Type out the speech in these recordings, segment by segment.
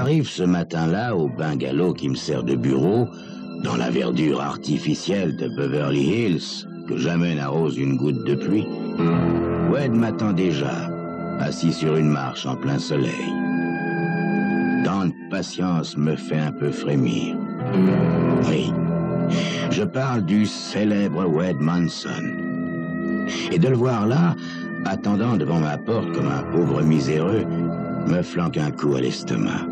J'arrive ce matin-là au bungalow qui me sert de bureau, dans la verdure artificielle de Beverly Hills, que jamais n'arrose une goutte de pluie. Wade m'attend déjà, assis sur une marche en plein soleil. Tant de patience me fait un peu frémir. Oui, je parle du célèbre Wade Manson. Et de le voir là, attendant devant ma porte comme un pauvre miséreux, me flanque un coup à l'estomac.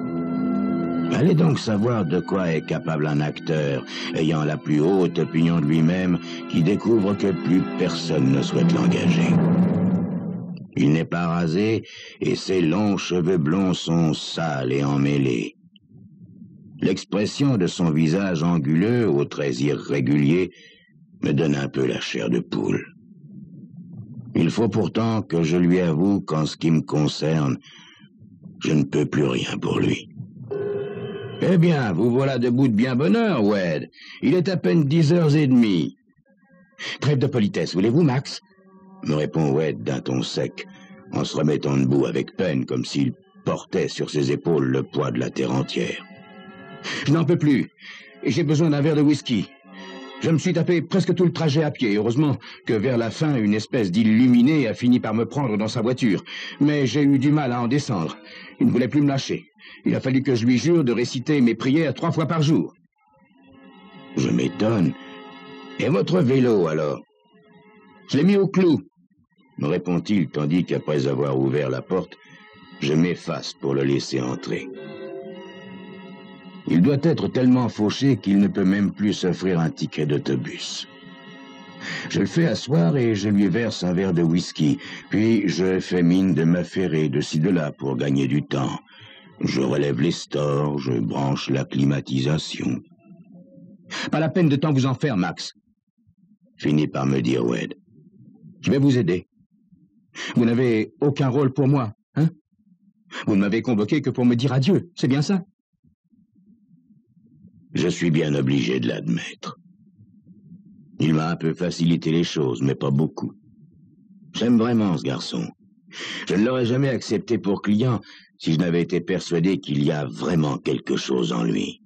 Allez donc savoir de quoi est capable un acteur ayant la plus haute opinion de lui-même qui découvre que plus personne ne souhaite l'engager. Il n'est pas rasé et ses longs cheveux blonds sont sales et emmêlés. L'expression de son visage anguleux aux traits irréguliers me donne un peu la chair de poule. Il faut pourtant que je lui avoue qu'en ce qui me concerne, je ne peux plus rien pour lui. Eh bien, vous voilà debout de bien bonne heure, Wade. Il est à peine 10h30. Trêve de politesse, voulez-vous, Max? Me répond Wade d'un ton sec, en se remettant debout avec peine, comme s'il portait sur ses épaules le poids de la terre entière. Je n'en peux plus, et j'ai besoin d'un verre de whisky. Je me suis tapé presque tout le trajet à pied. Heureusement que vers la fin, une espèce d'illuminé a fini par me prendre dans sa voiture. Mais j'ai eu du mal à en descendre. Il ne voulait plus me lâcher. Il a fallu que je lui jure de réciter mes prières 3 fois par jour. Je m'étonne. Et votre vélo, alors? Je l'ai mis au clou, me répond-il, tandis qu'après avoir ouvert la porte, je m'efface pour le laisser entrer. Il doit être tellement fauché qu'il ne peut même plus s'offrir un ticket d'autobus. Je le fais asseoir et je lui verse un verre de whisky, puis je fais mine de m'affairer de ci de là pour gagner du temps. Je relève les stores, je branche la climatisation. Pas la peine de tant vous en faire, Max, finit par me dire Wade. Je vais vous aider. Vous n'avez aucun rôle pour moi, hein? Vous ne m'avez convoqué que pour me dire adieu, c'est bien ça? Je suis bien obligé de l'admettre. Il m'a un peu facilité les choses, mais pas beaucoup. J'aime vraiment ce garçon. Je ne l'aurais jamais accepté pour client si je n'avais été persuadé qu'il y a vraiment quelque chose en lui.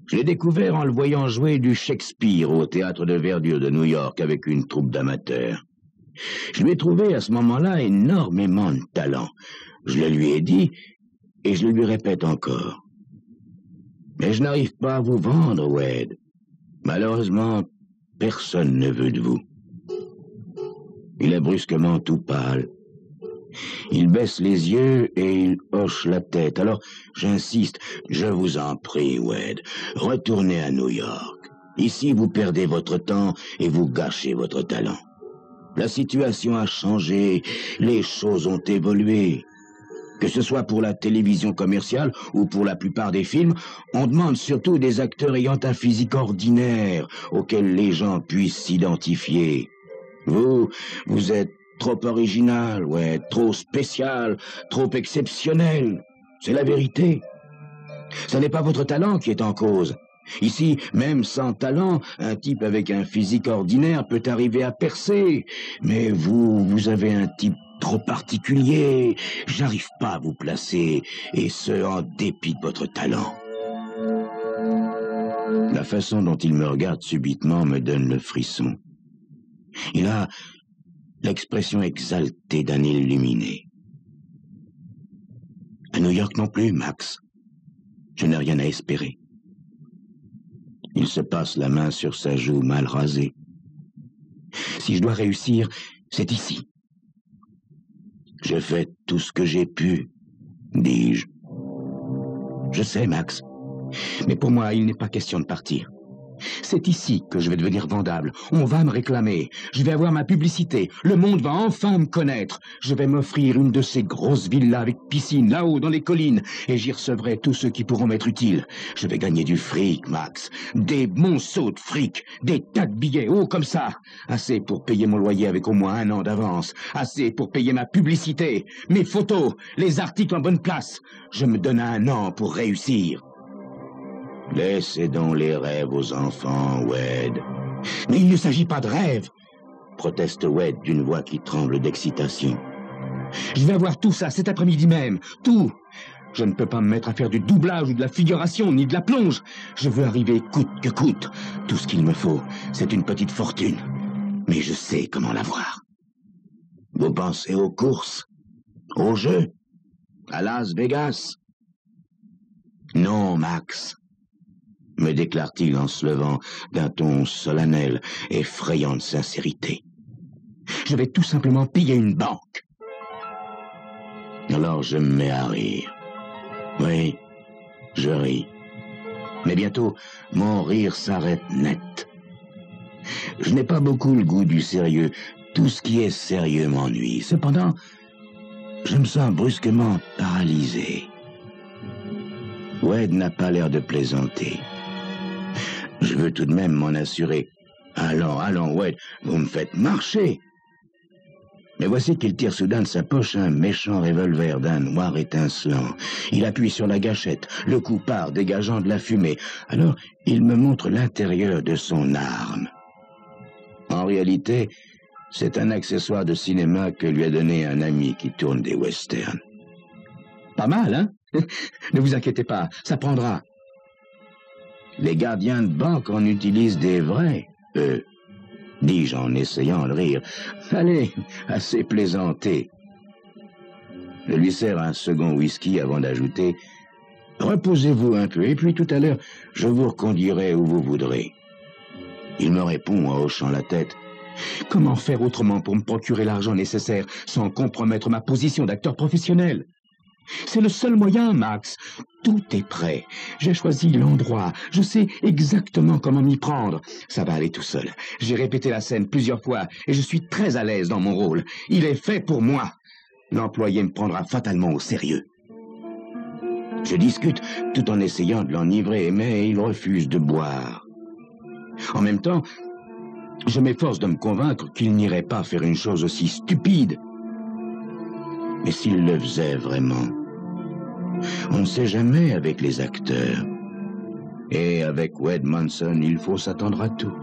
Je l'ai découvert en le voyant jouer du Shakespeare au Théâtre de Verdure de New York avec une troupe d'amateurs. Je lui ai trouvé à ce moment-là énormément de talent. Je le lui ai dit et je le lui répète encore. Mais je n'arrive pas à vous vendre, Wade. Malheureusement, personne ne veut de vous. Il est brusquement tout pâle. Il baisse les yeux et il hoche la tête. Alors, j'insiste, je vous en prie, Wade, retournez à New York. Ici, vous perdez votre temps et vous gâchez votre talent. La situation a changé, les choses ont évolué. Que ce soit pour la télévision commerciale ou pour la plupart des films, on demande surtout des acteurs ayant un physique ordinaire, auquel les gens puissent s'identifier. Vous êtes trop original, ouais, trop spécial, trop exceptionnel. C'est la vérité. Ce n'est pas votre talent qui est en cause. Ici, même sans talent, un type avec un physique ordinaire peut arriver à percer. Mais vous avez un type trop particulier. J'arrive pas à vous placer, et ce, en dépit de votre talent. La façon dont il me regarde subitement me donne le frisson. Il a l'expression exaltée d'un illuminé. À New York non plus, Max. Je n'ai rien à espérer. Il se passe la main sur sa joue mal rasée. Si je dois réussir, c'est ici. J'ai fait tout ce que j'ai pu, dis-je. Je sais, Max. Mais pour moi, il n'est pas question de partir. C'est ici que je vais devenir vendable. On va me réclamer. Je vais avoir ma publicité. Le monde va enfin me connaître. Je vais m'offrir une de ces grosses villas avec piscine là-haut dans les collines et j'y recevrai tous ceux qui pourront m'être utiles. Je vais gagner du fric, Max. Des monceaux de fric. Des tas de billets hauts comme ça. Assez pour payer mon loyer avec au moins 1 an d'avance. Assez pour payer ma publicité. Mes photos. Les articles en bonne place. Je me donne 1 an pour réussir. Laissez donc les rêves aux enfants, Wade. Mais il ne s'agit pas de rêves, proteste Wade d'une voix qui tremble d'excitation. Je vais avoir tout ça cet après-midi même, tout. Je ne peux pas me mettre à faire du doublage ou de la figuration, ni de la plonge. Je veux arriver coûte que coûte. Tout ce qu'il me faut, c'est une petite fortune. Mais je sais comment l'avoir. Vous pensez aux courses? Aux jeux? À Las Vegas? Non, Max, me déclare-t-il en se levant d'un ton solennel, effrayant de sincérité. Je vais tout simplement piller une banque. Alors je me mets à rire. Oui, je ris. Mais bientôt, mon rire s'arrête net. Je n'ai pas beaucoup le goût du sérieux. Tout ce qui est sérieux m'ennuie. Cependant, je me sens brusquement paralysé. Wade n'a pas l'air de plaisanter. Je veux tout de même m'en assurer. Allons, Wade, vous me faites marcher. Mais voici qu'il tire soudain de sa poche un méchant revolver d'un noir étincelant. Il appuie sur la gâchette, le coup part, dégageant de la fumée. Alors, il me montre l'intérieur de son arme. En réalité, c'est un accessoire de cinéma que lui a donné un ami qui tourne des westerns. Pas mal, hein? Ne vous inquiétez pas, ça prendra. Les gardiens de banque en utilisent des vrais, eux, dis-je en essayant de rire. Allez, assez plaisanté. Je lui sers un second whisky avant d'ajouter « Reposez-vous un peu, et puis tout à l'heure, je vous reconduirai où vous voudrez. » Il me répond en hochant la tête. Comment faire autrement pour me procurer l'argent nécessaire sans compromettre ma position d'acteur professionnel? C'est le seul moyen, Max. Tout est prêt. J'ai choisi l'endroit. Je sais exactement comment m'y prendre. Ça va aller tout seul. J'ai répété la scène plusieurs fois et je suis très à l'aise dans mon rôle. Il est fait pour moi. L'employé me prendra fatalement au sérieux. Je discute tout en essayant de l'enivrer, mais il refuse de boire. En même temps, je m'efforce de me convaincre qu'il n'irait pas faire une chose aussi stupide. Mais s'il le faisait vraiment, on ne sait jamais avec les acteurs. Et avec Wade Manson, il faut s'attendre à tout.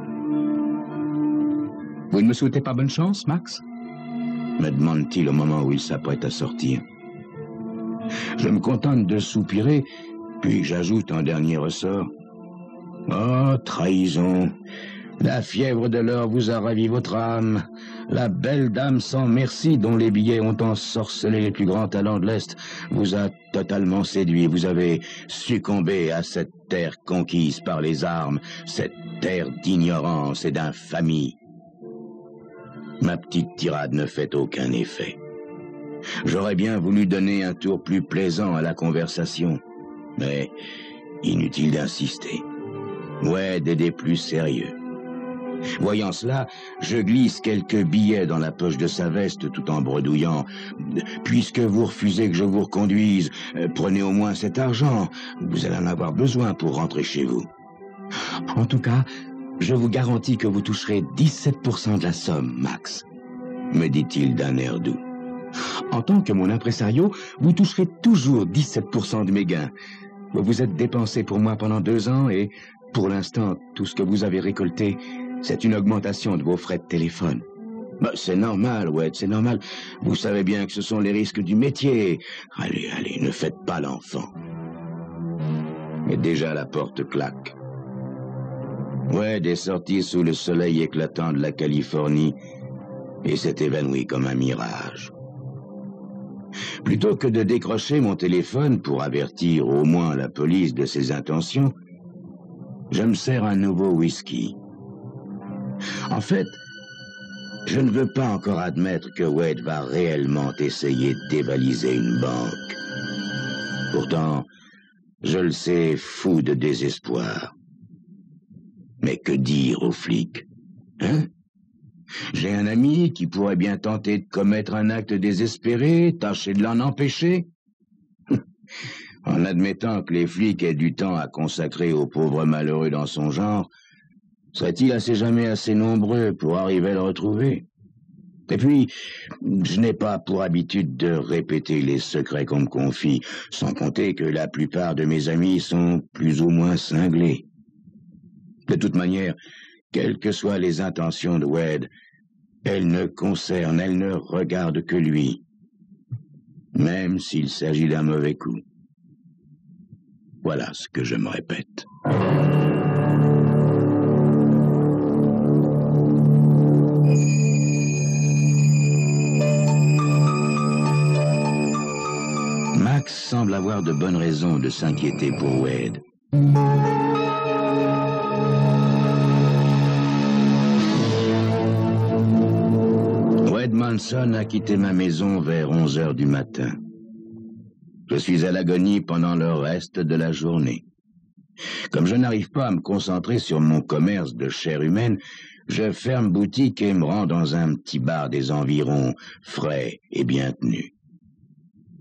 Vous ne me souhaitez pas bonne chance, Max? Me demande-t-il au moment où il s'apprête à sortir. Je me contente de soupirer, puis j'ajoute en dernier ressort. Oh, trahison! La fièvre de l'or vous a ravi votre âme. La belle dame sans merci dont les billets ont ensorcelé les plus grands talents de l'Est vous a totalement séduit. Vous avez succombé à cette terre conquise par les armes, cette terre d'ignorance et d'infamie. Ma petite tirade ne fait aucun effet. J'aurais bien voulu donner un tour plus plaisant à la conversation, mais inutile d'insister. Wade est des plus sérieux. Voyant cela, je glisse quelques billets dans la poche de sa veste tout en bredouillant. « Puisque vous refusez que je vous reconduise, prenez au moins cet argent. Vous allez en avoir besoin pour rentrer chez vous. » En tout cas, je vous garantis que vous toucherez 17% de la somme, Max, me dit-il d'un air doux. En tant que mon impresario, vous toucherez toujours 17% de mes gains. Vous vous êtes dépensé pour moi pendant 2 ans et, pour l'instant, tout ce que vous avez récolté, c'est une augmentation de vos frais de téléphone. C'est normal, Wade, c'est normal. Vous savez bien que ce sont les risques du métier. Allez, ne faites pas l'enfant. Mais déjà la porte claque. Wade est sorti sous le soleil éclatant de la Californie et s'est évanoui comme un mirage. Plutôt que de décrocher mon téléphone pour avertir au moins la police de ses intentions, je me sers un nouveau whisky. En fait, je ne veux pas encore admettre que Wade va réellement essayer de dévaliser une banque. Pourtant, je le sais fou de désespoir. Mais que dire aux flics, hein? J'ai un ami qui pourrait bien tenter de commettre un acte désespéré, tâcher de l'en empêcher. En admettant que les flics aient du temps à consacrer aux pauvres malheureux dans son genre, serait-il jamais assez nombreux pour arriver à le retrouver? Et puis, je n'ai pas pour habitude de répéter les secrets qu'on me confie, sans compter que la plupart de mes amis sont plus ou moins cinglés. De toute manière, quelles que soient les intentions de Wade, elles ne regardent que lui, même s'il s'agit d'un mauvais coup. Voilà ce que je me répète. Max semble avoir de bonnes raisons de s'inquiéter pour Wade. Wade Manson a quitté ma maison vers 11 heures du matin. Je suis à l'agonie pendant le reste de la journée. Comme je n'arrive pas à me concentrer sur mon commerce de chair humaine, je ferme boutique et me rends dans un petit bar des environs, frais et bien tenu.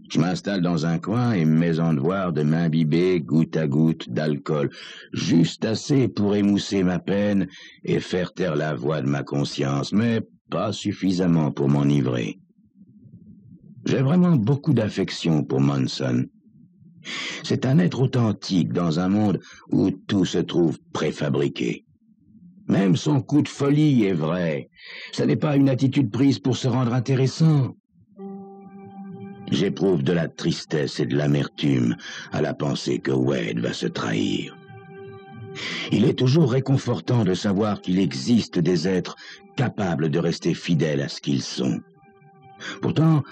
Je m'installe dans un coin et me mets en devoir de m'imbiber goutte à goutte d'alcool, juste assez pour émousser ma peine et faire taire la voix de ma conscience, mais pas suffisamment pour m'enivrer. J'ai vraiment beaucoup d'affection pour Manson. C'est un être authentique dans un monde où tout se trouve préfabriqué. Même son coup de folie est vrai. Ce n'est pas une attitude prise pour se rendre intéressant. J'éprouve de la tristesse et de l'amertume à la pensée que Wade va se trahir. Il est toujours réconfortant de savoir qu'il existe des êtres capables de rester fidèles à ce qu'ils sont. Pourtant,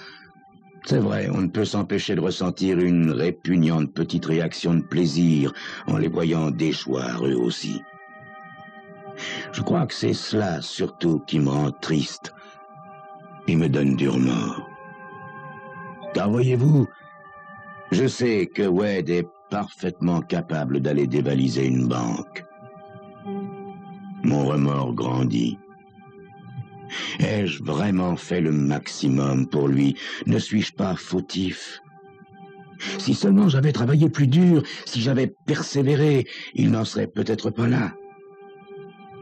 c'est vrai, on ne peut s'empêcher de ressentir une répugnante petite réaction de plaisir en les voyant déchoir eux aussi. Je crois que c'est cela surtout qui me rend triste et me donne du remords. Car voyez-vous, je sais que Wade est parfaitement capable d'aller dévaliser une banque. Mon remords grandit. Ai-je vraiment fait le maximum pour lui? Ne suis-je pas fautif? Si seulement j'avais travaillé plus dur, si j'avais persévéré, il n'en serait peut-être pas là.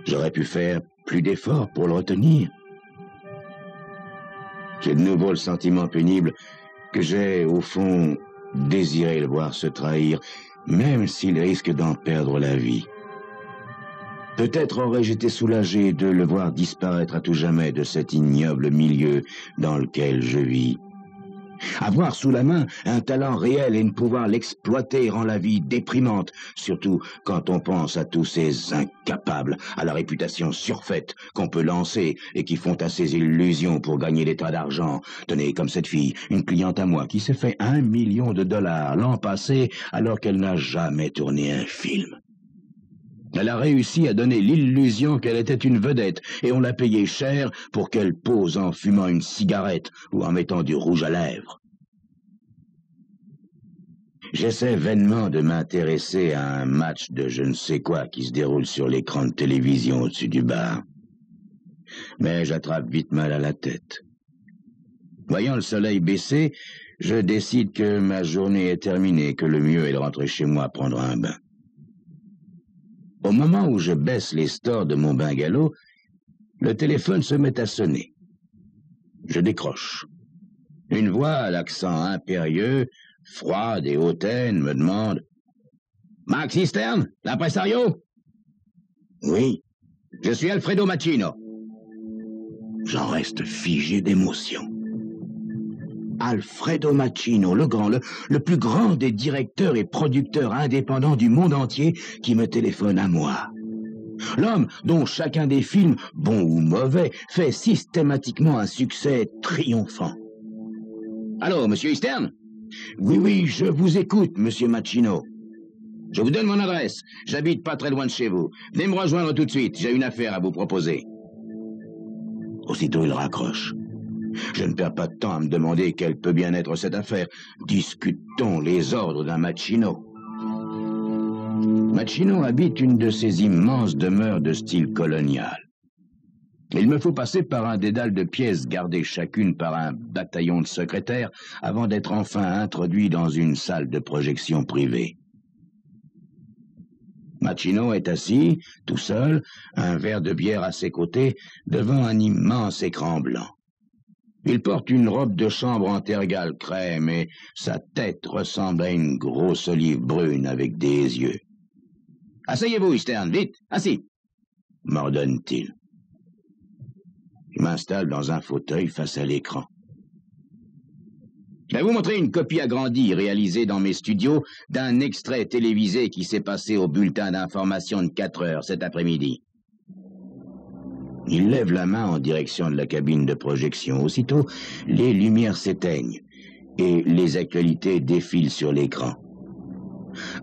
J'aurais pu faire plus d'efforts pour le retenir. J'ai de nouveau le sentiment pénible que j'ai, au fond, désiré le voir se trahir, même s'il risque d'en perdre la vie. Peut-être aurais-je été soulagé de le voir disparaître à tout jamais de cet ignoble milieu dans lequel je vis. Avoir sous la main un talent réel et ne pouvoir l'exploiter rend la vie déprimante, surtout quand on pense à tous ces incapables, à la réputation surfaite qu'on peut lancer et qui font à ces illusions pour gagner des tas d'argent. Tenez, comme cette fille, une cliente à moi qui s'est fait $1 million l'an passé alors qu'elle n'a jamais tourné un film. Elle a réussi à donner l'illusion qu'elle était une vedette et on l'a payée cher pour qu'elle pose en fumant une cigarette ou en mettant du rouge à lèvres. J'essaie vainement de m'intéresser à un match de je ne sais quoi qui se déroule sur l'écran de télévision au-dessus du bar. Mais j'attrape vite mal à la tête. Voyant le soleil baisser, je décide que ma journée est terminée, que le mieux est de rentrer chez moi prendre un bain. Au moment où je baisse les stores de mon bungalow, le téléphone se met à sonner. Je décroche. Une voix à l'accent impérieux, froide et hautaine me demande « Max Eastern, l'impresario ?»« Oui, je suis Alfredo Machino. » J'en reste figé d'émotion. Alfredo Machino, le grand, le plus grand des directeurs et producteurs indépendants du monde entier, qui me téléphone à moi. L'homme dont chacun des films, bons ou mauvais, fait systématiquement un succès triomphant. « Allô, monsieur Eastern ?»« Oui, je vous écoute, monsieur Machino. »« Je vous donne mon adresse. J'habite pas très loin de chez vous. Venez me rejoindre tout de suite. J'ai une affaire à vous proposer. » Aussitôt, il raccroche. Je ne perds pas de temps à me demander quelle peut bien être cette affaire. Discutons les ordres d'un Machino. Machino habite une de ces immenses demeures de style colonial. Il me faut passer par un dédale de pièces gardées chacune par un bataillon de secrétaires avant d'être enfin introduit dans une salle de projection privée. Machino est assis, tout seul, un verre de bière à ses côtés, devant un immense écran blanc. Il porte une robe de chambre en tergale crème et sa tête ressemble à une grosse olive brune avec des yeux. « Asseyez-vous, Eastern, vite, assis !» m'ordonne-t-il. Je m'installe dans un fauteuil face à l'écran. Je vais vous montrer une copie agrandie réalisée dans mes studios d'un extrait télévisé qui s'est passé au bulletin d'information de 4 heures cet après-midi. Il lève la main en direction de la cabine de projection. Aussitôt, les lumières s'éteignent et les actualités défilent sur l'écran.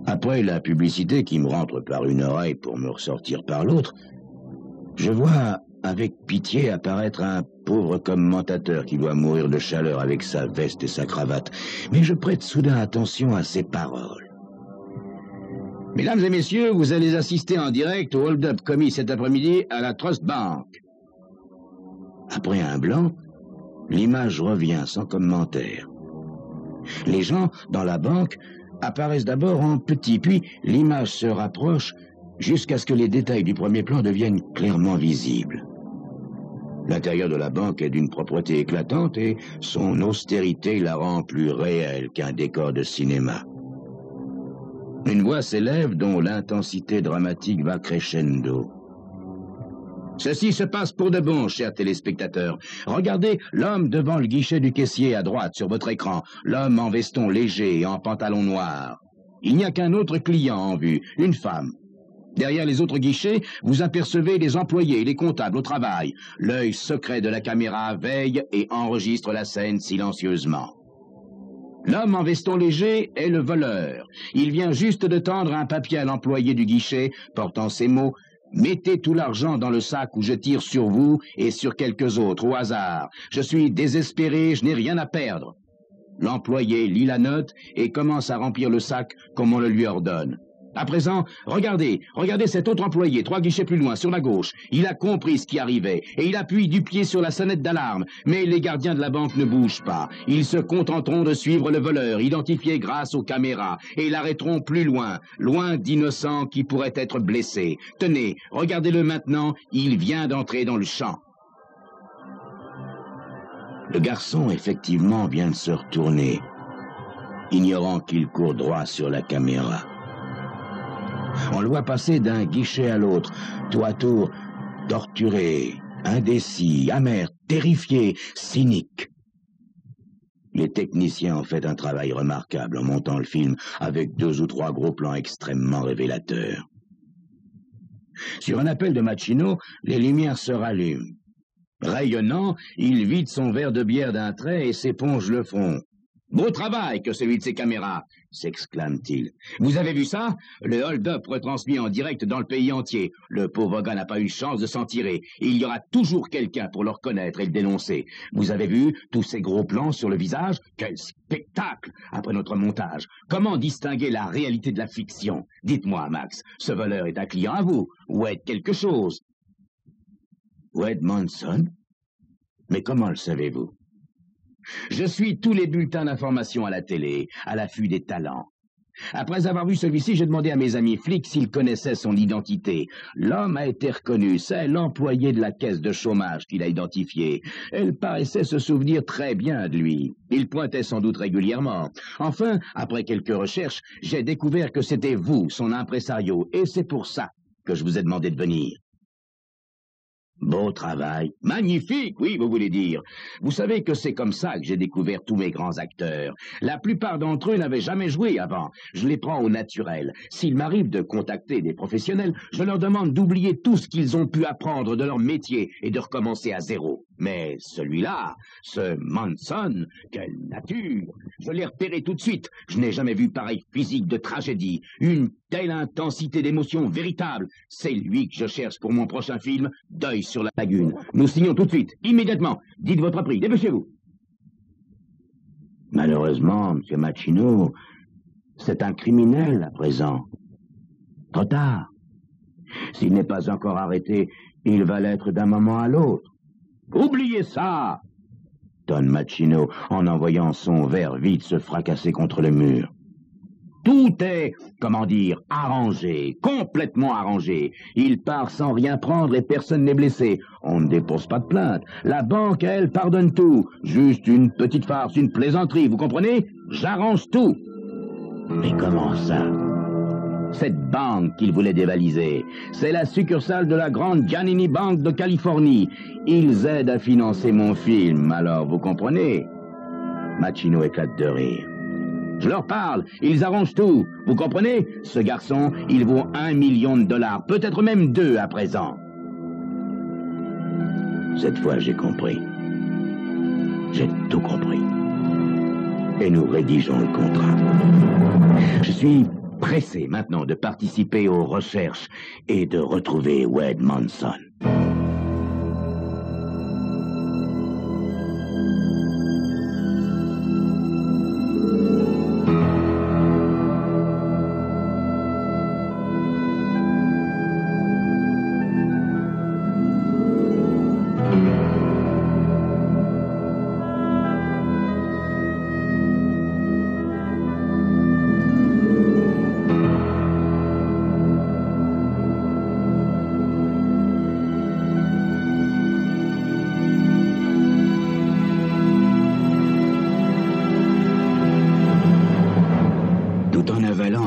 Après la publicité qui me rentre par une oreille pour me ressortir par l'autre, je vois avec pitié apparaître un pauvre commentateur qui doit mourir de chaleur avec sa veste et sa cravate. Mais je prête soudain attention à ses paroles. Mesdames et messieurs, vous allez assister en direct au hold-up commis cet après-midi à la Trust Bank. Après un blanc, l'image revient sans commentaire. Les gens dans la banque apparaissent d'abord en petit, puis l'image se rapproche jusqu'à ce que les détails du premier plan deviennent clairement visibles. L'intérieur de la banque est d'une propreté éclatante et son austérité la rend plus réelle qu'un décor de cinéma. Une voix s'élève dont l'intensité dramatique va crescendo. Ceci se passe pour de bon, chers téléspectateurs. Regardez l'homme devant le guichet du caissier à droite sur votre écran, l'homme en veston léger et en pantalon noir. Il n'y a qu'un autre client en vue, une femme. Derrière les autres guichets, vous apercevez les employés et les comptables au travail. L'œil secret de la caméra veille et enregistre la scène silencieusement. L'homme en veston léger est le voleur. Il vient juste de tendre un papier à l'employé du guichet, portant ces mots « Mettez tout l'argent dans le sac où je tire sur vous et sur quelques autres au hasard. Je suis désespéré, je n'ai rien à perdre. » L'employé lit la note et commence à remplir le sac comme on le lui ordonne. À présent, regardez cet autre employé, 3 guichets plus loin, sur la gauche. Il a compris ce qui arrivait et il appuie du pied sur la sonnette d'alarme. Mais les gardiens de la banque ne bougent pas. Ils se contenteront de suivre le voleur, identifié grâce aux caméras, et l'arrêteront plus loin, loin d'innocents qui pourraient être blessés. Tenez, regardez-le maintenant, il vient d'entrer dans le champ. Le garçon, effectivement, vient de se retourner, ignorant qu'il court droit sur la caméra. On le voit passer d'un guichet à l'autre, tour à tour, torturé, indécis, amer, terrifié, cynique. Les techniciens ont fait un travail remarquable en montant le film avec 2 ou 3 gros plans extrêmement révélateurs. Sur un appel de Machino, les lumières se rallument. Rayonnant, il vide son verre de bière d'un trait et s'éponge le front. « Beau travail que celui de ces caméras !» s'exclame-t-il. « Vous avez vu ça? Le hold-up retransmis en direct dans le pays entier. Le pauvre gars n'a pas eu chance de s'en tirer. Il y aura toujours quelqu'un pour le reconnaître et le dénoncer. Vous avez vu tous ces gros plans sur le visage? Quel spectacle après notre montage! Comment distinguer la réalité de la fiction? Dites-moi, Max, ce voleur est un client à vous, ou est quelque chose? » Wade Manson? Mais comment le savez-vous? Je suis tous les bulletins d'information à la télé, à l'affût des talents. Après avoir vu celui-ci, j'ai demandé à mes amis flics s'ils connaissaient son identité. L'homme a été reconnu, c'est l'employé de la caisse de chômage qu'il a identifié. Elle paraissait se souvenir très bien de lui. Il pointait sans doute régulièrement. Enfin, après quelques recherches, j'ai découvert que c'était vous, son impresario, et c'est pour ça que je vous ai demandé de venir. Beau travail. Magnifique, oui, vous voulez dire. Vous savez que c'est comme ça que j'ai découvert tous mes grands acteurs. La plupart d'entre eux n'avaient jamais joué avant. Je les prends au naturel. S'il m'arrive de contacter des professionnels, je leur demande d'oublier tout ce qu'ils ont pu apprendre de leur métier et de recommencer à zéro. Mais celui-là, ce Manson, quelle nature! Je l'ai repéré tout de suite. Je n'ai jamais vu pareil physique de tragédie. Une telle intensité d'émotion véritable. C'est lui que je cherche pour mon prochain film, Deuil sur la lagune. Nous signons tout de suite, immédiatement. Dites votre prix, dépêchez-vous. Malheureusement, M. Machino, c'est un criminel à présent. Trop tard. S'il n'est pas encore arrêté, il va l'être d'un moment à l'autre. Oubliez ça! Tonne Machino en envoyant son verre vide se fracasser contre le mur. Tout est, comment dire, arrangé, complètement arrangé. Il part sans rien prendre et personne n'est blessé. On ne dépose pas de plainte. La banque, elle, pardonne tout. Juste une petite farce, une plaisanterie, vous comprenez? J'arrange tout. Mais comment ça? Cette banque qu'il voulait dévaliser, c'est la succursale de la grande Giannini Bank de Californie. Ils aident à financer mon film, alors vous comprenez? Machino éclate de rire. Je leur parle, ils arrangent tout. Vous comprenez? Ce garçon, il vaut $1 million, peut-être même 2 à présent. Cette fois, j'ai compris. J'ai tout compris. Et nous rédigeons le contrat. Je suis pressé maintenant de participer aux recherches et de retrouver Wade Monson.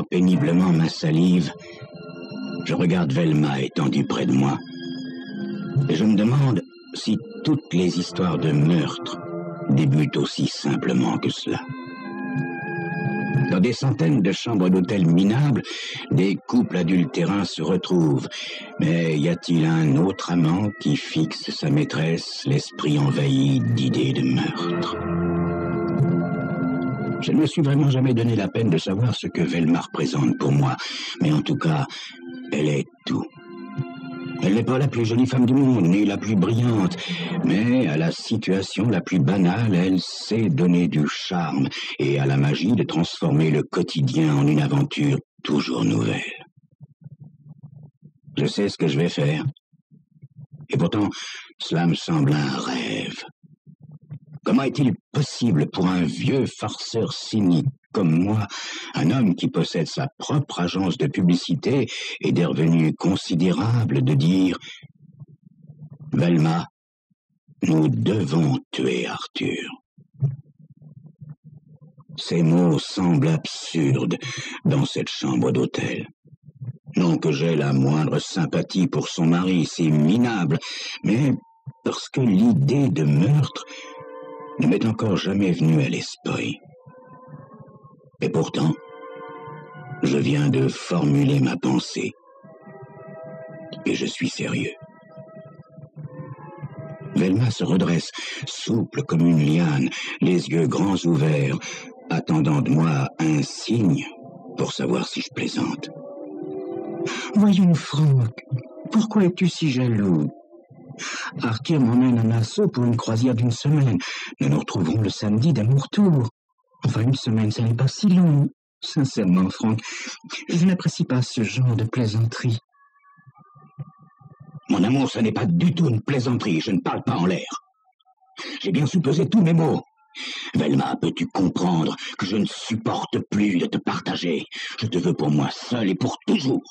Péniblement ma salive, je regarde Velma étendue près de moi et je me demande si toutes les histoires de meurtre débutent aussi simplement que cela. Dans des centaines de chambres d'hôtel minables, des couples adultérins se retrouvent. Mais y a-t-il un autre amant qui fixe sa maîtresse, l'esprit envahi d'idées de meurtre? Je ne me suis vraiment jamais donné la peine de savoir ce que Velma représente pour moi, mais en tout cas, elle est tout. Elle n'est pas la plus jolie femme du monde, ni la plus brillante, mais à la situation la plus banale, elle sait donner du charme et à la magie de transformer le quotidien en une aventure toujours nouvelle. Je sais ce que je vais faire, et pourtant, cela me semble un rêve. Comment est-il possible pour un vieux farceur cynique comme moi, un homme qui possède sa propre agence de publicité et des revenus considérables, de dire « Velma, nous devons tuer Arthur ». Ces mots semblent absurdes dans cette chambre d'hôtel. Non que j'aie la moindre sympathie pour son mari, c'est minable, mais parce que l'idée de meurtre ne m'est encore jamais venue à l'esprit. Et pourtant, je viens de formuler ma pensée. Et je suis sérieux. Velma se redresse, souple comme une liane, les yeux grands ouverts, attendant de moi un signe pour savoir si je plaisante. Voyons, Franck, pourquoi es-tu si jaloux? Arthur m'emmène à Nassau pour une croisière d'1 semaine. Nous nous retrouverons le samedi dès mon retour. Enfin, 1 semaine, ça n'est pas si long. Sincèrement, Franck, je n'apprécie pas ce genre de plaisanterie. Mon amour, ce n'est pas du tout une plaisanterie. Je ne parle pas en l'air. J'ai bien supposé tous mes mots. Velma, peux-tu comprendre que je ne supporte plus de te partager? Je te veux pour moi seul et pour toujours.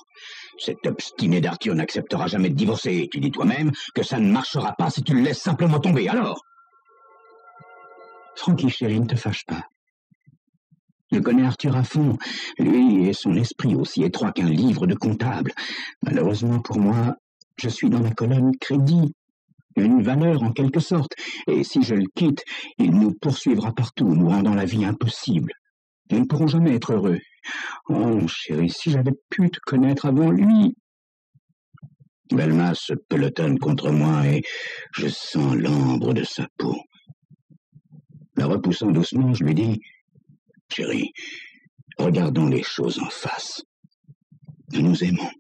Cet obstiné d'Arthur n'acceptera jamais de divorcer. Tu dis toi-même que ça ne marchera pas si tu le laisses simplement tomber. Alors? Francky, chérie, ne te fâche pas. Je connais Arthur à fond. Lui et son esprit aussi étroit qu'un livre de comptable. Malheureusement pour moi, je suis dans la colonne crédit. Une valeur en quelque sorte. Et si je le quitte, il nous poursuivra partout, nous rendant la vie impossible. Nous ne pourrons jamais être heureux. Oh, chérie, si j'avais pu te connaître avant lui. Velma se pelotonne contre moi et je sens l'ambre de sa peau. La repoussant doucement, je lui dis « Chérie, regardons les choses en face. Nous nous aimons.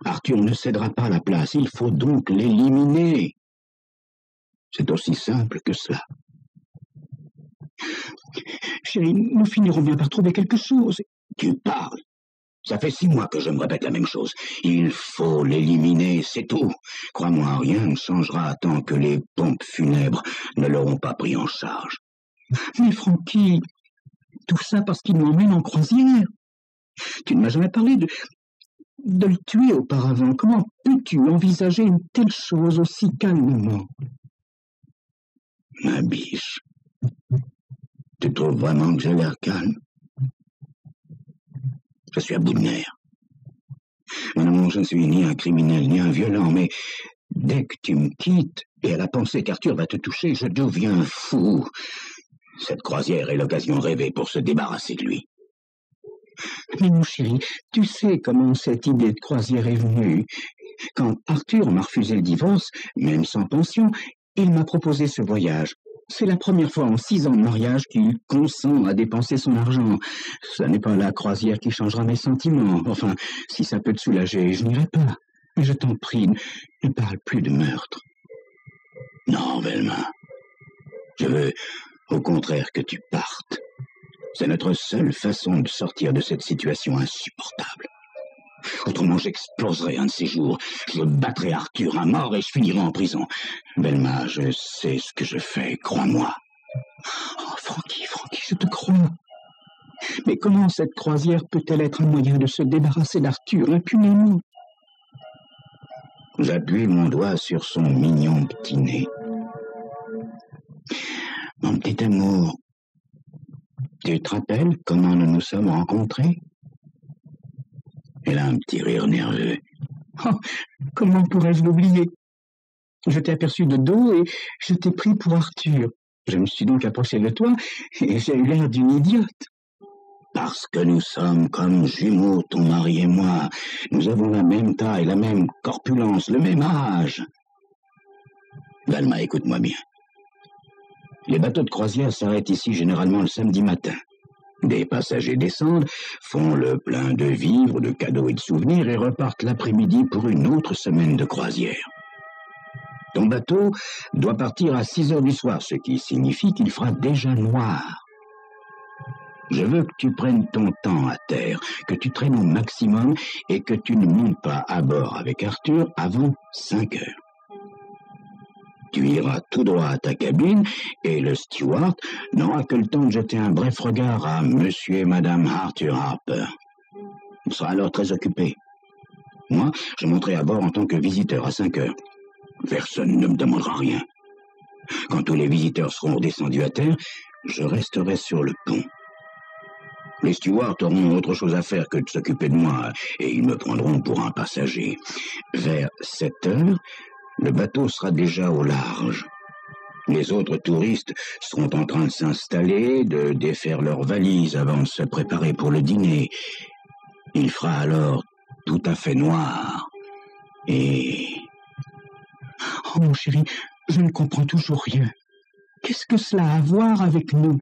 Arthur ne cédera pas la place, il faut donc l'éliminer. C'est aussi simple que cela. » Chérie, nous finirons bien par trouver quelque chose. Tu parles. Ça fait 6 mois que je me répète la même chose. Il faut l'éliminer, c'est tout. Crois-moi, rien ne changera tant que les pompes funèbres ne l'auront pas pris en charge. Mais Francky, tout ça parce qu'il m'emmène en croisière. Tu ne m'as jamais parlé de le tuer auparavant. Comment peux-tu envisager une telle chose aussi calmement? Ma biche, tu trouves vraiment que j'ai l'air calme? Je suis à bout de nerfs. Non, je ne suis ni un criminel, ni un violent, mais dès que tu me quittes, et à la pensée qu'Arthur va te toucher, je deviens fou. Cette croisière est l'occasion rêvée pour se débarrasser de lui. Mais mon chéri, tu sais comment cette idée de croisière est venue. Quand Arthur m'a refusé le divorce, même sans pension, il m'a proposé ce voyage. C'est la première fois en 6 ans de mariage qu'il consent à dépenser son argent. Ce n'est pas la croisière qui changera mes sentiments. Enfin, si ça peut te soulager, je n'irai pas. Mais je t'en prie, ne parle plus de meurtre. Non, Velma. Je veux, au contraire, que tu partes. C'est notre seule façon de sortir de cette situation insupportable. Autrement, j'exploserai un de ces jours. Je battrai Arthur à mort et je finirai en prison. Velma, je sais ce que je fais, crois-moi. Oh, Francky, je te crois. Mais comment cette croisière peut-elle être un moyen de se débarrasser d'Arthur impunément? J'appuie mon doigt sur son mignon petit nez. Mon petit amour, tu te rappelles comment nous nous sommes rencontrés? Elle a un petit rire nerveux. Oh, comment pourrais-je l'oublier? Je t'ai aperçu de dos et je t'ai pris pour Arthur. Je me suis donc approché de toi et j'ai eu l'air d'une idiote. Parce que nous sommes comme jumeaux, ton mari et moi. Nous avons la même taille, la même corpulence, le même âge. Velma, écoute-moi bien. Les bateaux de croisière s'arrêtent ici généralement le samedi matin. Des passagers descendent, font le plein de vivres, de cadeaux et de souvenirs et repartent l'après-midi pour une autre semaine de croisière. Ton bateau doit partir à 6 heures du soir, ce qui signifie qu'il fera déjà noir. Je veux que tu prennes ton temps à terre, que tu traînes au maximum et que tu ne montes pas à bord avec Arthur avant 5 heures. Tu iras tout droit à ta cabine et le steward n'aura que le temps de jeter un bref regard à Monsieur et Madame Arthur Harper. Il sera alors très occupé. Moi, je monterai à bord en tant que visiteur à 5 heures. Personne ne me demandera rien. Quand tous les visiteurs seront redescendus à terre, je resterai sur le pont. Les stewards auront autre chose à faire que de s'occuper de moi et ils me prendront pour un passager. Vers 7 heures, le bateau sera déjà au large. Les autres touristes seront en train de s'installer, de défaire leurs valises avant de se préparer pour le dîner. Il fera alors tout à fait noir. Et... Oh mon chéri, je ne comprends toujours rien. Qu'est-ce que cela a à voir avec nous?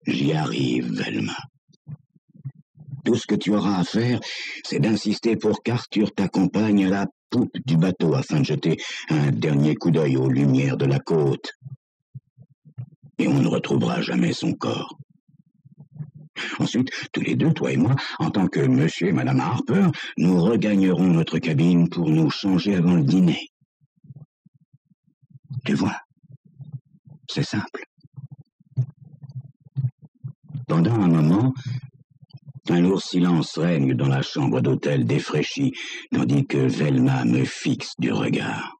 J'y arrive, Velma. Tout ce que tu auras à faire, c'est d'insister pour qu'Arthur t'accompagne à la poupe du bateau afin de jeter un dernier coup d'œil aux lumières de la côte. Et on ne retrouvera jamais son corps. Ensuite, tous les deux, toi et moi, en tant que Monsieur et Madame Harper, nous regagnerons notre cabine pour nous changer avant le dîner. Tu vois, c'est simple. Pendant un moment, un lourd silence règne dans la chambre d'hôtel défraîchie, tandis que Velma me fixe du regard.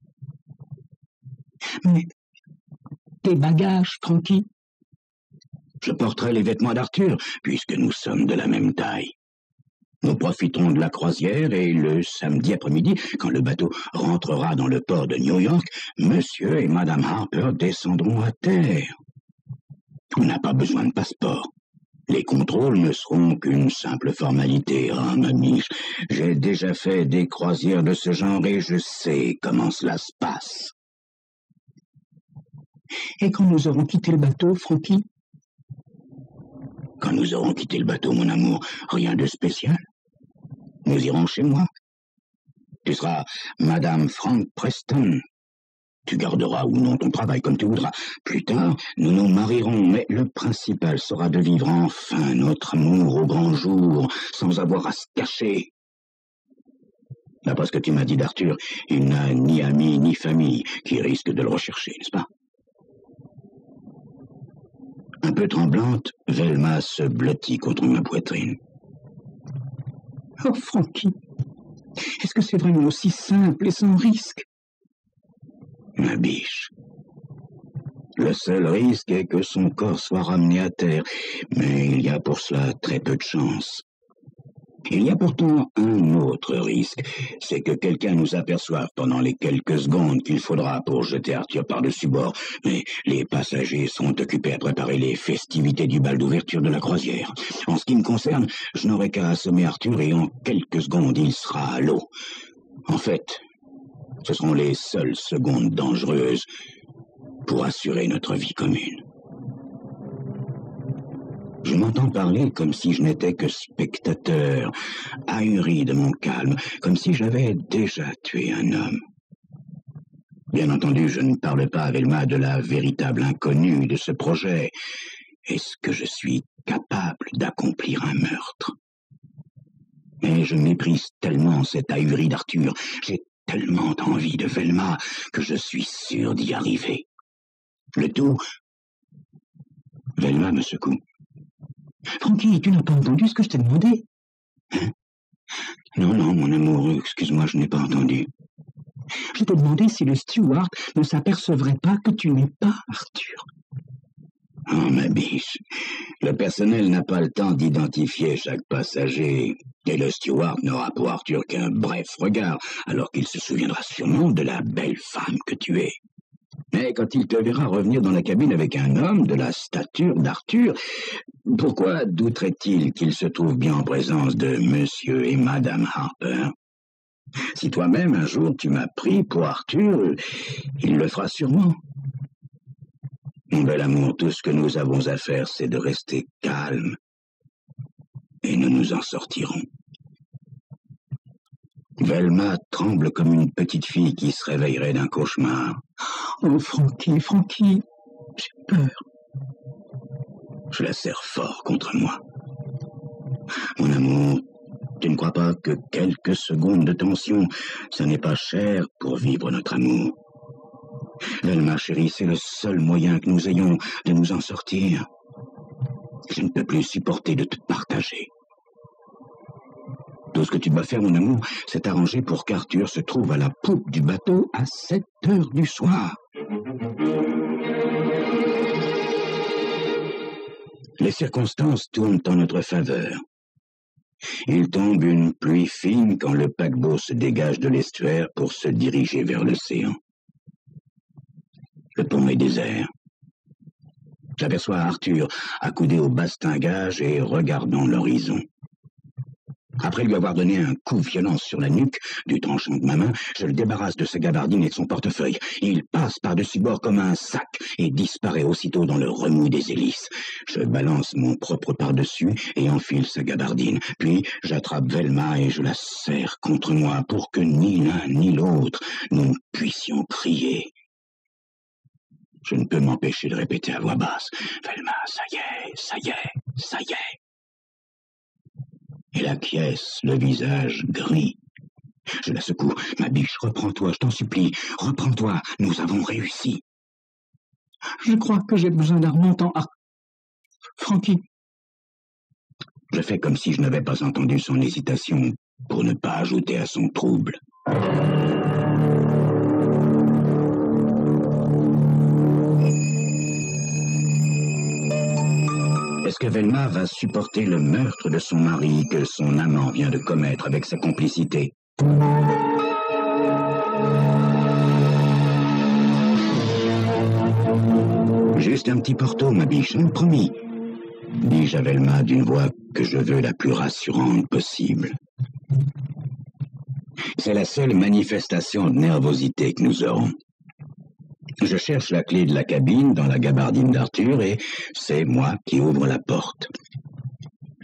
Mais tes bagages, Francky? Je porterai les vêtements d'Arthur, puisque nous sommes de la même taille. Nous profiterons de la croisière et le samedi après-midi, quand le bateau rentrera dans le port de New York, Monsieur et Madame Harper descendront à terre. On n'a pas besoin de passeport. Les contrôles ne seront qu'une simple formalité. Ah, ma miche, j'ai déjà fait des croisières de ce genre et je sais comment cela se passe. Et quand nous aurons quitté le bateau, Francky? Quand nous aurons quitté le bateau, mon amour, rien de spécial. Nous irons chez moi. Tu seras Madame Frank Preston. Tu garderas ou non ton travail comme tu voudras. Plus tard, nous nous marierons, mais le principal sera de vivre enfin notre amour au grand jour, sans avoir à se cacher. D'après ce que tu m'as dit d'Arthur, il n'a ni amis ni famille qui risquent de le rechercher, n'est-ce pas? Un peu tremblante, Velma se blottit contre ma poitrine. Oh, Francky, est-ce que c'est vraiment aussi simple et sans risque? Ma biche. Le seul risque est que son corps soit ramené à terre, mais il y a pour cela très peu de chance. Il y a pourtant un autre risque, c'est que quelqu'un nous aperçoive pendant les quelques secondes qu'il faudra pour jeter Arthur par-dessus bord. Mais les passagers sont occupés à préparer les festivités du bal d'ouverture de la croisière. En ce qui me concerne, je n'aurai qu'à assommer Arthur et en quelques secondes, il sera à l'eau. En fait, ce seront les seules secondes dangereuses pour assurer notre vie commune. Je m'entends parler comme si je n'étais que spectateur, ahuri de mon calme, comme si j'avais déjà tué un homme. Bien entendu, je ne parle pas à Velma de la véritable inconnue de ce projet. Est-ce que je suis capable d'accomplir un meurtre? Mais je méprise tellement cette ahurie d'Arthur, j'ai tellement envie de Velma que je suis sûr d'y arriver. Le tout... Velma me secoue. Francky, tu n'as pas entendu ce que je t'ai demandé? Hein? Non, mon amour, excuse-moi, je n'ai pas entendu. Je t'ai demandé si le steward ne s'apercevrait pas que tu n'es pas Arthur. Oh, ma biche, le personnel n'a pas le temps d'identifier chaque passager, et le steward n'aura pour Arthur qu'un bref regard, alors qu'il se souviendra sûrement de la belle femme que tu es. Mais quand il te verra revenir dans la cabine avec un homme de la stature d'Arthur, pourquoi douterait-il qu'il se trouve bien en présence de Monsieur et Madame Harper? Si toi-même, un jour, tu m'as pris pour Arthur, il le fera sûrement. Mon bel amour, tout ce que nous avons à faire, c'est de rester calme. Et nous nous en sortirons. Velma tremble comme une petite fille qui se réveillerait d'un cauchemar. Oh, Francky, j'ai peur. Je la serre fort contre moi. Mon amour, tu ne crois pas que quelques secondes de tension, ça n'est pas cher pour vivre notre amour? Velma, chérie, c'est le seul moyen que nous ayons de nous en sortir. Je ne peux plus supporter de te partager. Tout ce que tu dois faire, mon amour, c'est arranger pour qu'Arthur se trouve à la poupe du bateau à 7 heures du soir. Les circonstances tournent en notre faveur. Il tombe une pluie fine quand le paquebot se dégage de l'estuaire pour se diriger vers l'océan. Le pont est désert. J'aperçois Arthur accoudé au bastingage et regardant l'horizon. Après lui avoir donné un coup violent sur la nuque du tranchant de ma main, je le débarrasse de sa gabardine et de son portefeuille. Il passe par-dessus bord comme un sac et disparaît aussitôt dans le remous des hélices. Je balance mon propre par-dessus et enfile sa gabardine. Puis j'attrape Velma et je la serre contre moi pour que ni l'un ni l'autre nous puissions crier. Je ne peux m'empêcher de répéter à voix basse. Velma, ça y est. Elle acquiesce, le visage gris. Je la secoue. Ma biche, reprends-toi, je t'en supplie. Reprends-toi, nous avons réussi. Je crois que j'ai besoin d'un remontant. Francky. Je fais comme si je n'avais pas entendu son hésitation pour ne pas ajouter à son trouble. Est-ce que Velma va supporter le meurtre de son mari que son amant vient de commettre avec sa complicité? Juste un petit porto, ma biche, promis, dis-je à Velma d'une voix que je veux la plus rassurante possible. C'est la seule manifestation de nervosité que nous aurons. Je cherche la clé de la cabine dans la gabardine d'Arthur et c'est moi qui ouvre la porte.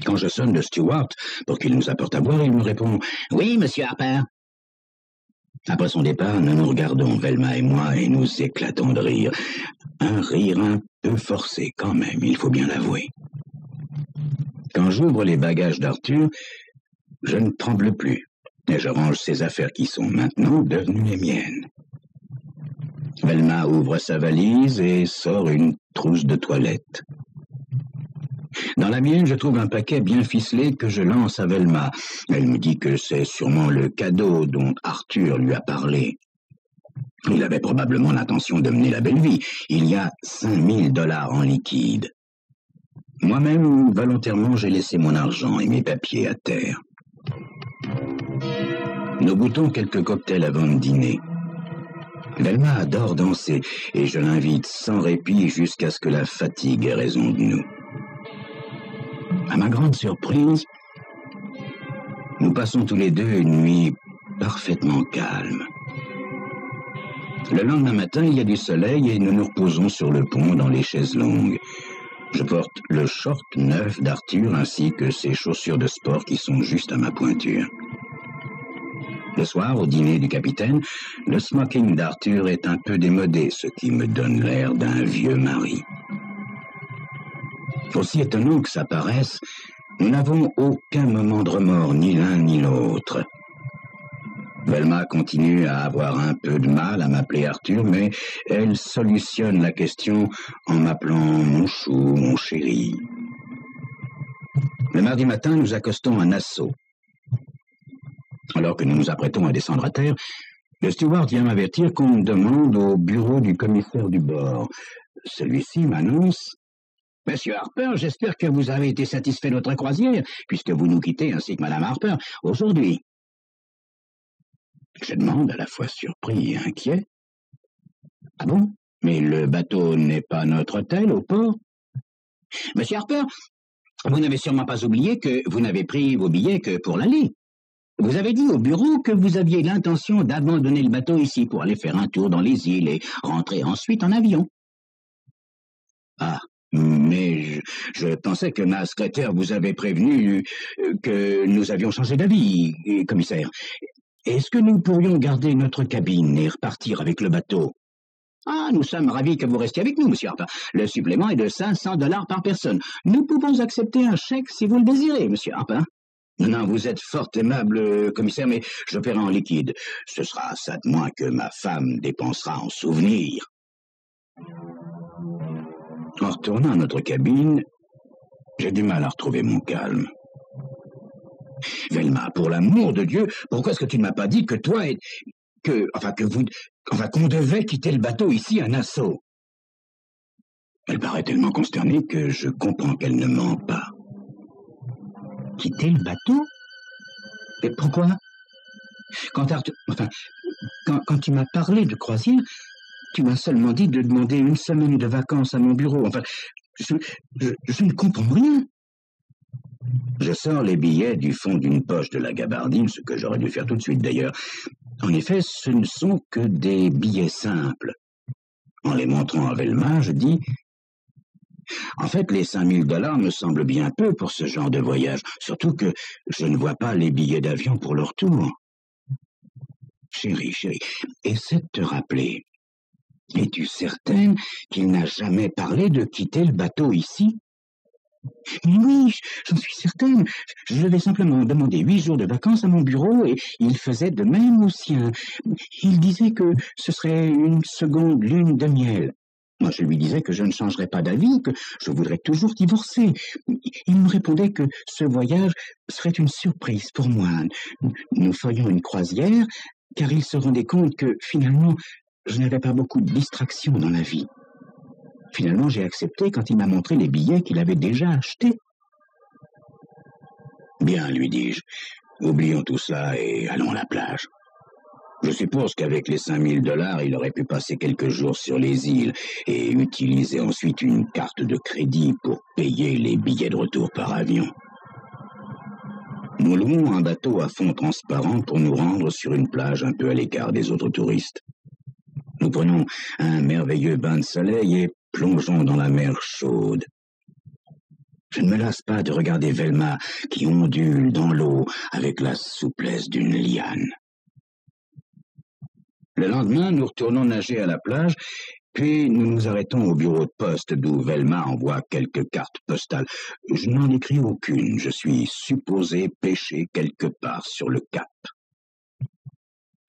Quand je sonne le steward pour qu'il nous apporte à boire, il me répond « Oui, monsieur Harper ». Après son départ, nous nous regardons, Velma et moi, et nous éclatons de rire. Un rire un peu forcé quand même, il faut bien l'avouer. Quand j'ouvre les bagages d'Arthur, je ne tremble plus et je range ses affaires qui sont maintenant devenues les miennes. Velma ouvre sa valise et sort une trousse de toilette. Dans la mienne, je trouve un paquet bien ficelé que je lance à Velma. Elle me dit que c'est sûrement le cadeau dont Arthur lui a parlé. Il avait probablement l'intention de mener la belle vie. Il y a 5 000 $ en liquide. Moi-même, volontairement, j'ai laissé mon argent et mes papiers à terre. Nous goûtons quelques cocktails avant de dîner. Velma adore danser et je l'invite sans répit jusqu'à ce que la fatigue ait raison de nous. À ma grande surprise, nous passons tous les deux une nuit parfaitement calme. Le lendemain matin, il y a du soleil et nous nous reposons sur le pont dans les chaises longues. Je porte le short neuf d'Arthur ainsi que ses chaussures de sport qui sont juste à ma pointure. Le soir, au dîner du capitaine, le smoking d'Arthur est un peu démodé, ce qui me donne l'air d'un vieux mari. Aussi étonnant que ça paraisse, nous n'avons aucun moment de remords, ni l'un ni l'autre. Velma continue à avoir un peu de mal à m'appeler Arthur, mais elle solutionne la question en m'appelant mon chou, mon chéri. Le mardi matin, nous accostons à Nassau. Alors que nous nous apprêtons à descendre à terre, le steward vient m'avertir qu'on me demande au bureau du commissaire du bord. Celui-ci m'annonce: « Monsieur Harper, j'espère que vous avez été satisfait de notre croisière, puisque vous nous quittez ainsi que Madame Harper aujourd'hui. » Je demande à la fois surpris et inquiet: « Ah bon? Mais le bateau n'est pas notre hôtel au port? » « Monsieur Harper, vous n'avez sûrement pas oublié que vous n'avez pris vos billets que pour l'aller. Vous avez dit au bureau que vous aviez l'intention d'abandonner le bateau ici pour aller faire un tour dans les îles et rentrer ensuite en avion. »« Ah, mais je pensais que ma secrétaire vous avait prévenu que nous avions changé d'avis, commissaire. Est-ce que nous pourrions garder notre cabine et repartir avec le bateau? » « Ah, nous sommes ravis que vous restiez avec nous, monsieur Harper. Le supplément est de $500 par personne. Nous pouvons accepter un chèque si vous le désirez, monsieur Harper. » « Non, vous êtes fort aimable, commissaire, mais je paierai en liquide. Ce sera ça de moins que ma femme dépensera en souvenirs. » En retournant à notre cabine, j'ai du mal à retrouver mon calme. « Velma, pour l'amour de Dieu, pourquoi est-ce que tu ne m'as pas dit que toi et... qu'on devait quitter le bateau ici à Nassau ?» Elle paraît tellement consternée que je comprends qu'elle ne ment pas. Quitter le bateau? Et pourquoi? Quand tu m'as parlé de croisière, tu m'as seulement dit de demander une semaine de vacances à mon bureau. Enfin, je ne comprends rien. Je sors les billets du fond d'une poche de la gabardine, ce que j'aurais dû faire tout de suite d'ailleurs. En effet, ce ne sont que des billets simples. En les montrant à Velma, je dis: « En fait, les $5000 me semblent bien peu pour ce genre de voyage, surtout que je ne vois pas les billets d'avion pour le retour. » Chérie, essaie de te rappeler. Es-tu certaine qu'il n'a jamais parlé de quitter le bateau ici? Mais oui, j'en suis certaine. Je devais simplement demander 8 jours de vacances à mon bureau et il faisait de même au sien. Il disait que ce serait une seconde lune de miel. Moi, je lui disais que je ne changerais pas d'avis, que je voudrais toujours divorcer. Il me répondait que ce voyage serait une surprise pour moi. Nous ferions une croisière, car il se rendait compte que, finalement, je n'avais pas beaucoup de distractions dans la vie. Finalement, j'ai accepté quand il m'a montré les billets qu'il avait déjà achetés. « Bien, lui dis-je, oublions tout ça et allons à la plage. Je suppose qu'avec les $5000, il aurait pu passer quelques jours sur les îles et utiliser ensuite une carte de crédit pour payer les billets de retour par avion. Nous louons un bateau à fond transparent pour nous rendre sur une plage un peu à l'écart des autres touristes. Nous prenons un merveilleux bain de soleil et plongeons dans la mer chaude. Je ne me lasse pas de regarder Velma qui ondule dans l'eau avec la souplesse d'une liane. Le lendemain, nous retournons nager à la plage, puis nous nous arrêtons au bureau de poste d'où Velma envoie quelques cartes postales. Je n'en écris aucune, je suis supposé pêcher quelque part sur le cap.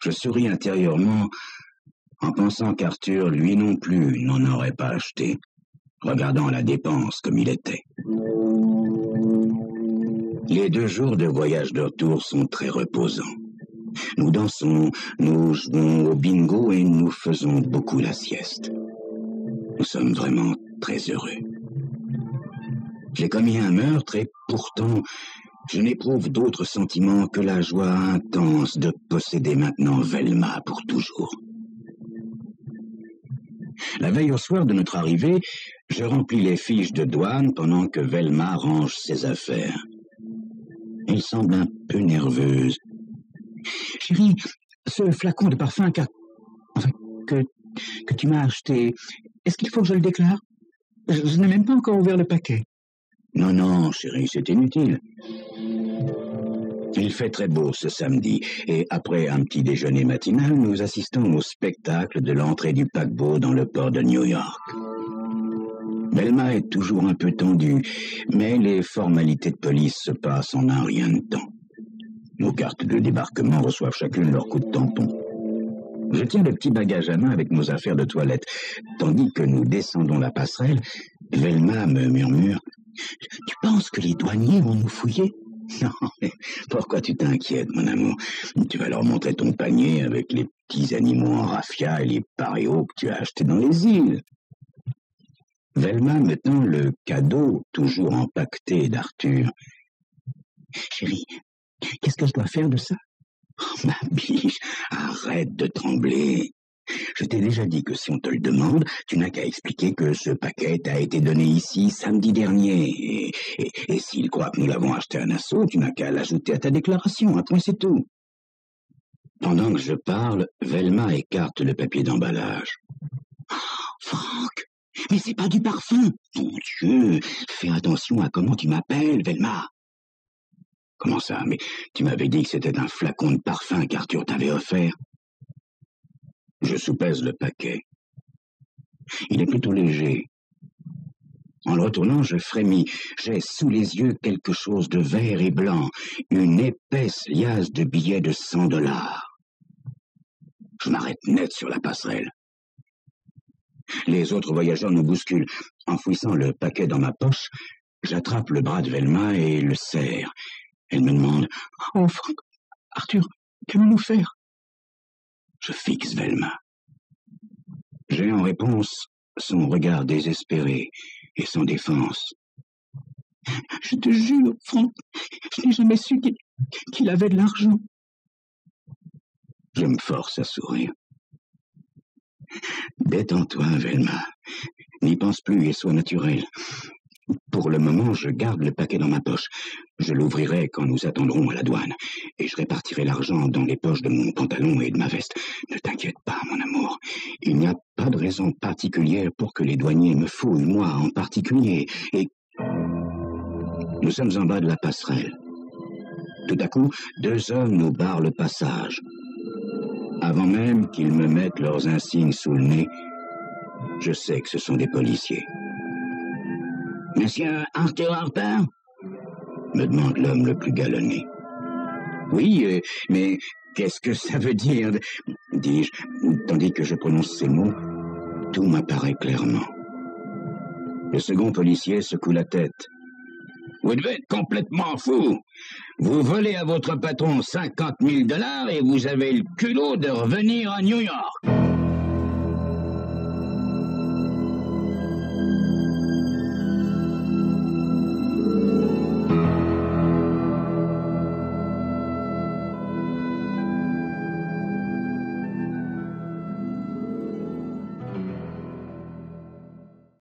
Je souris intérieurement en pensant qu'Arthur, lui non plus, n'en aurait pas acheté, regardant la dépense comme il était. Les 2 jours de voyage de retour sont très reposants. Nous dansons, nous jouons au bingo et nous faisons beaucoup la sieste. Nous sommes vraiment très heureux. J'ai commis un meurtre et pourtant, Je n'éprouve d'autres sentiments que la joie intense de posséder maintenant Velma pour toujours. La veille au soir de notre arrivée, je remplis les fiches de douane pendant que Velma range ses affaires. Elle semble un peu nerveuse. Chérie, ce flacon de parfum que tu m'as acheté, est-ce qu'il faut que je le déclare? Je n'ai même pas encore ouvert le paquet. Non, chérie, c'est inutile. Il fait très beau ce samedi, et après un petit déjeuner matinal, nous assistons au spectacle de l'entrée du paquebot dans le port de New York. Velma est toujours un peu tendue, mais les formalités de police se passent en un rien de temps. Nos cartes de débarquement reçoivent chacune leur coup de tampon. Je tiens le petit bagage à main avec nos affaires de toilette, tandis que nous descendons la passerelle. Velma me murmure « Tu penses que les douaniers vont nous fouiller ?» Non, mais pourquoi tu t'inquiètes, mon amour? Tu vas leur montrer ton panier avec les petits animaux en raffia et les paréos que tu as achetés dans les îles. Velma me tend le cadeau toujours empaqueté d'Arthur. Chérie, qu'est-ce que je dois faire de ça? Oh, ma biche, arrête de trembler. Je t'ai déjà dit que si on te le demande, tu n'as qu'à expliquer que ce paquet t'a été donné ici samedi dernier. Et s'il croit que nous l'avons acheté à Nassau, tu n'as qu'à l'ajouter à ta déclaration. Un point, c'est tout. Pendant que je parle, Velma écarte le papier d'emballage. Oh, Franck, mais c'est pas du parfum. Mon Dieu, fais attention à comment tu m'appelles, Velma. Comment ça? Mais tu m'avais dit que c'était un flacon de parfum qu'Arthur t'avait offert. Je soupèse le paquet. Il est plutôt léger. En le retournant, je frémis. J'ai sous les yeux quelque chose de vert et blanc, une épaisse liasse de billets de $100. Je m'arrête net sur la passerelle. Les autres voyageurs nous bousculent. Enfouissant le paquet dans ma poche, j'attrape le bras de Velma et le serre. Elle me demande « Oh, Franck, Arthur, qu'allons-nous faire ?» Je fixe Velma. J'ai en réponse son regard désespéré et sans défense. Je te jure, Franck, je n'ai jamais su qu'il avait de l'argent. Je me force à sourire. Détends-toi, Velma. N'y pense plus et sois naturel. Pour le moment, je garde le paquet dans ma poche. Je l'ouvrirai quand nous attendrons à la douane, et je répartirai l'argent dans les poches de mon pantalon et de ma veste. Ne t'inquiète pas, mon amour. Il n'y a pas de raison particulière pour que les douaniers me fouillent, moi en particulier, et... Nous sommes en bas de la passerelle. Tout à coup, 2 hommes nous barrent le passage. Avant même qu'ils me mettent leurs insignes sous le nez, je sais que ce sont des policiers. « Monsieur Arthur Harper ?» me demande l'homme le plus galonné. « Oui, mais qu'est-ce que ça veut dire ?» dis-je, tandis que je prononce ces mots. Tout m'apparaît clairement. Le second policier secoue la tête. « Vous devez être complètement fou. Vous volez à votre patron $50 000 et vous avez le culot de revenir à New York. »